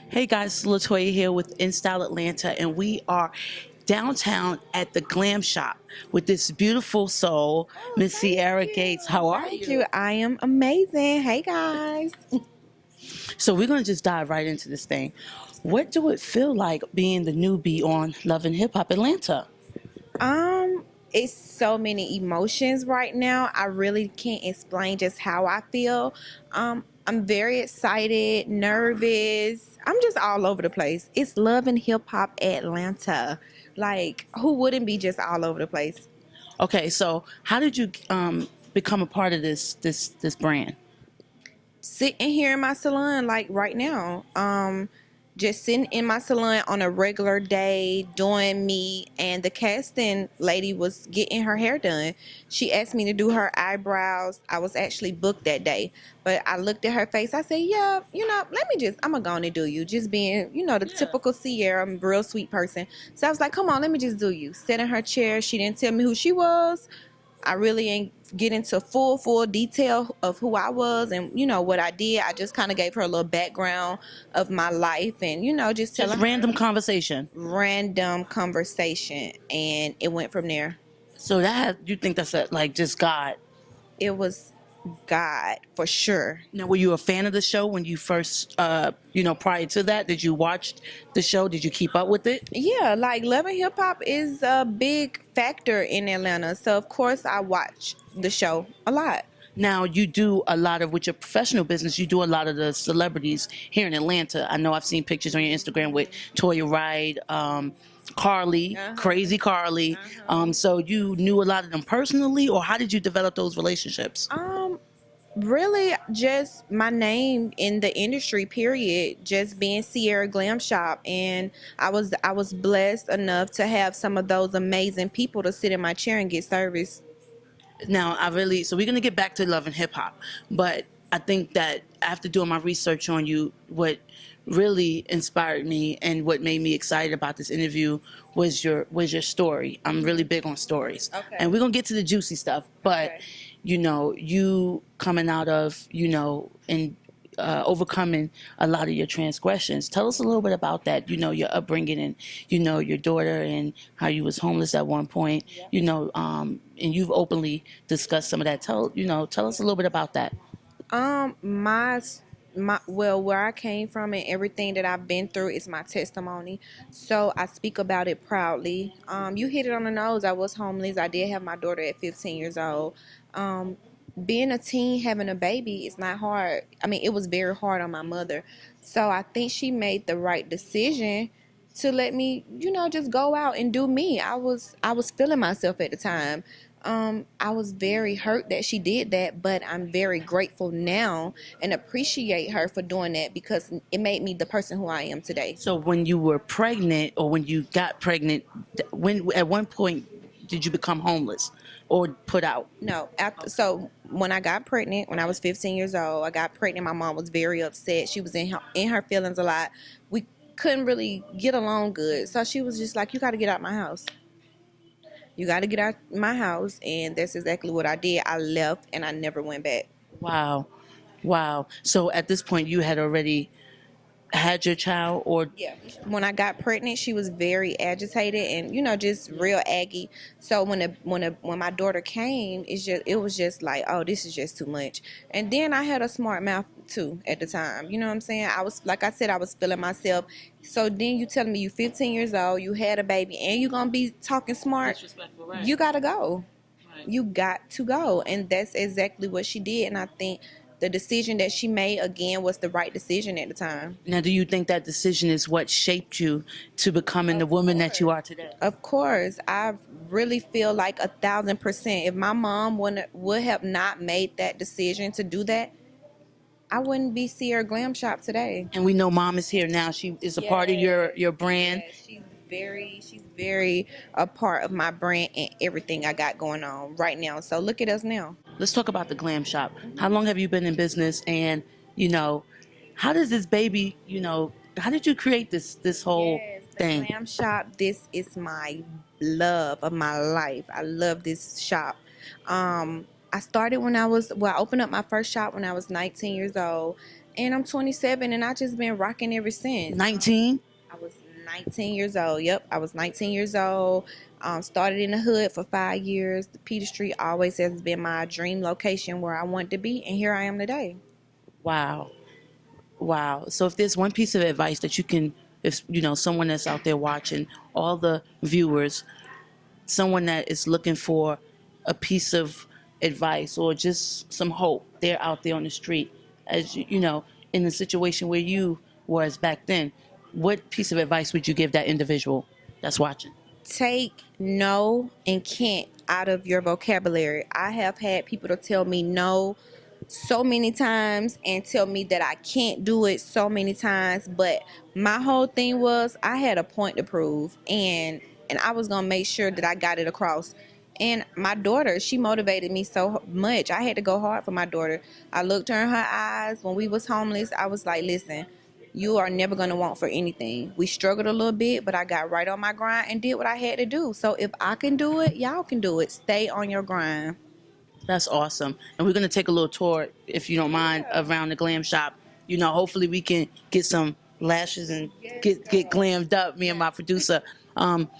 Hey guys, it's LaToya here with In Style Atlanta, and we are downtown at the Glam Shop with this beautiful soul, Miss Sierra Gates. How are Thank you? you. I am amazing. Hey guys. So we're gonna just dive right into this thing. What do it feel like being the newbie on Love and Hip Hop Atlanta? Um, it's so many emotions right now. I really can't explain just how I feel. I'm very excited, nervous. I'm just all over the place. It's Love and Hip Hop Atlanta. Like, who wouldn't be just all over the place? Okay, so how did you become a part of this brand? Sitting here in my salon like right now. Just sitting in my salon on a regular day doing me, and the casting lady was getting her hair done. She asked me to do her eyebrows. I was actually booked that day, but I looked at her face. I said, yeah, let me just, I'm gonna go on and do you, just being, the typical Sierra. I'm a real sweet person, so I was like, come on, let me just do you. Sit in her chair. She didn't tell me who she was. I really ain't get into full detail of who I was and what I did. I just kind of gave her a little background of my life and just Just telling her random conversation. random conversation, and it went from there. So you think that's like just God? It was God for sure. Now, were you a fan of the show when you first, prior to that? Did you watch the show? Did you keep up with it? Yeah, like Love and Hip Hop is a big factor in Atlanta, so of course I watch the show a lot. Now, you do a lot of, with your professional business, you do a lot of the celebrities here in Atlanta. I know I've seen pictures on your Instagram with Toya Wright, Carly, Crazy Carly. So you knew a lot of them personally, or how did you develop those relationships? Really, just my name in the industry, period. Just being Sierra Glam Shop, and I was blessed enough to have some of those amazing people to sit in my chair and get service. Now, so we're going to get back to Love and Hip Hop, but I think that after doing my research on you, what really inspired me and what made me excited about this interview was your story. I'm really big on stories. Okay. And we're going to get to the juicy stuff, but Okay. you coming out of, and overcoming a lot of your transgressions. Tell us a little bit about that. Your upbringing and your daughter and how you was homeless at one point. And you've openly discussed some of that. Tell us a little bit about that. My well, where I came from and everything that I've been through is my testimony. So I speak about it proudly. You hit it on the nose. I was homeless. I did have my daughter at 15 years old. Um, Being a teen, having a baby is not hard. I mean, it was very hard on my mother. So I think she made the right decision to let me, just go out and do me. I was feeling myself at the time. I was very hurt that she did that, but I'm very grateful now and appreciate her for doing that because it made me the person who I am today. So when you were pregnant or when you got pregnant, when at one point did you become homeless or put out? No, so when I got pregnant, when I was 15 years old, I got pregnant. My mom was very upset. She was in her feelings a lot. We couldn't really get along good, so she was just like, "You got to get out my house. You got to get out my house," and that's exactly what I did. I left and I never went back. Wow. Wow. So at this point you had already had your child or Yeah. When I got pregnant, she was very agitated and just real aggy. So when my daughter came, it was just like, oh, this is just too much. And then I had a smart mouth too at the time. You know what I'm saying? I was, like I said, I was feeling myself. So then you telling me you 15 years old, you had a baby, and you gonna be talking smart? disrespectful, right? You gotta go. Right. You got to go, and that's exactly what she did. And I think the decision that she made again was the right decision at the time. Now, do you think that decision is what shaped you to becoming the woman that you are today? Of course, I really feel like 1,000%. If my mom would have not made that decision to do that, I wouldn't be Sierra Glam Shop today. And we know mom is here now. She is a part of your brand. Yeah, she's very a part of my brand and everything I got going on right now. So look at us now. Let's talk about the Glam Shop. How long have you been in business? And, you know, how does this baby, how did you create this whole Yes, the thing? Glam Shop. This is my love of my life. I love this shop. I started when I opened up my first shop when I was 19 years old. And I'm 27, and I just been rocking ever since. 19? I was 19 years old. Yep, I was 19 years old. Started in the hood for 5 years. The Peter Street always has been my dream location where I wanted to be, and here I am today. Wow. Wow. So if there's one piece of advice that you can, if you know, someone that's out there watching, all the viewers, someone that is looking for a piece of advice or just some hope, they're out there on the street, as you know, in the situation where you was back then, what piece of advice would you give that individual that's watching? Take no and can't out of your vocabulary. I have had people to tell me no so many times and tell me that I can't do it so many times, but my whole thing was I had a point to prove, and I was going to make sure that I got it across. And my daughter, she motivated me so much. I had to go hard for my daughter. I looked her in her eyes when we was homeless. I was like, listen, you are never going to want for anything. We struggled a little bit, but I got right on my grind and did what I had to do. So if I can do it, y'all can do it. Stay on your grind. That's awesome. And we're going to take a little tour, if you don't mind, around the Glam Shop. You know, hopefully we can get some lashes and get glammed up, me and my producer. Um,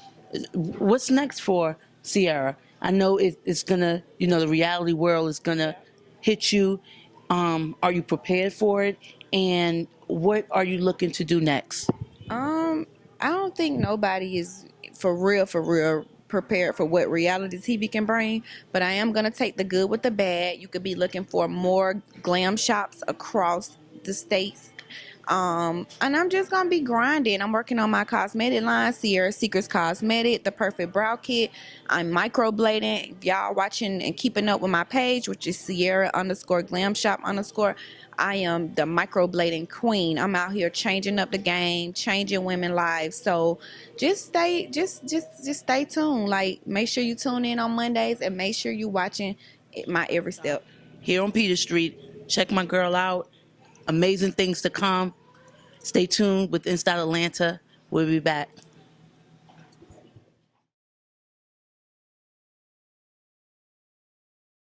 what's next for Sierra? I know it's going to, you know, the reality world is going to hit you. Are you prepared for it? And what are you looking to do next? I don't think nobody is for real prepared for what reality TV can bring, but I am gonna take the good with the bad. You could be looking for more glam shops across the states. And I'm just gonna be grinding. I'm working on my cosmetic line, Sierra Secrets Cosmetic, the perfect brow kit. I'm microblading. If y'all watching and keeping up with my page, which is Sierra underscore glam shop underscore, I am the microblading queen. I'm out here changing up the game, changing women's lives. So just stay tuned. Like, make sure you tune in on Mondays and make sure you watching my every step. Here on Peter Street, check my girl out. Amazing things to come. Stay tuned with Inside Atlanta. We'll be back.